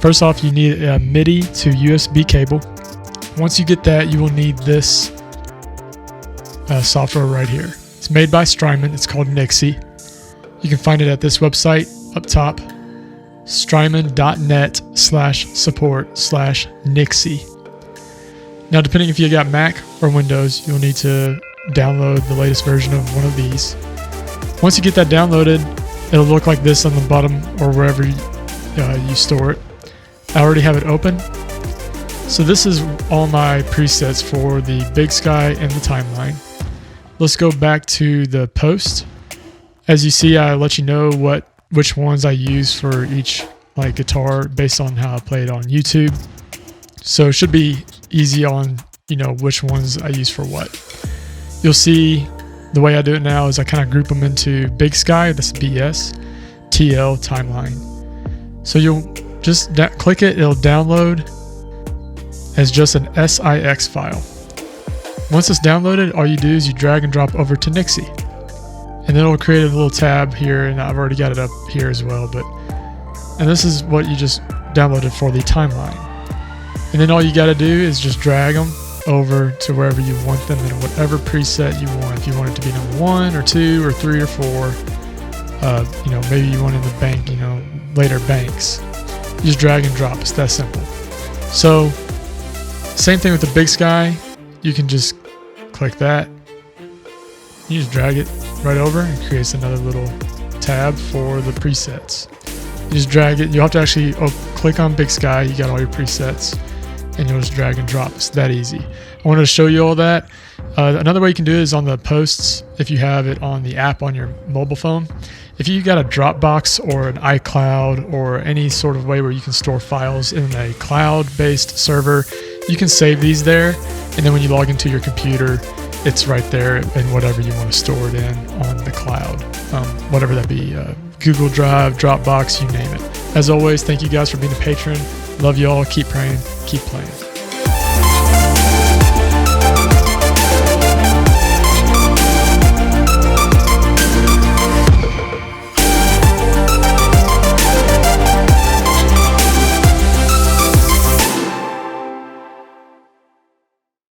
First off, you need a MIDI to USB cable. Once you get that, you will need this software right here. It's made by STRYMON. It's called Nixie. You can find it at this website up top, strymon.net/support/Nixie. Now, depending if you got Mac or Windows, you'll need to download the latest version of one of these. Once you get that downloaded, it'll look like this on the bottom or wherever you store it. I already have it open. So this is all my presets for the big sky and the timeline. Let's go back to the post. As you see, I let you know which ones I use for each guitar based on how I play it on YouTube. So it should be easy on which ones I use for what. You'll see the way I do it now is I kind of group them into big sky, that's BS, TL, timeline. So you'll just click it, it'll download as just an SIX file. Once it's downloaded, all you do is you drag and drop over to Nixie. And then it'll create a little tab here, and I've already got it up here as well. And this is what you just downloaded for the timeline. And then all you got to do is just drag them over to wherever you want them in whatever preset you want. If you want it to be number 1 or 2 or 3 or 4, maybe you want in the bank, later banks. You just drag and drop. It's that simple. So same thing with the big sky. You can just click that. You just drag it right over and it creates another little tab for the presets. You just drag it. You have to actually click on big sky. You got all your presets and you'll just drag and drop. It's that easy. I wanted to show you all that. Another way you can do it is on the posts if you have it on the app on your mobile phone. If you got a Dropbox or an iCloud or any sort of way where you can store files in a cloud-based server, you can save these there, and then when you log into your computer, it's right there in whatever you want to store it in on the cloud, whatever that be, Google Drive, Dropbox, you name it. As always, thank you guys for being a patron. Love you all. Keep praying. Keep playing.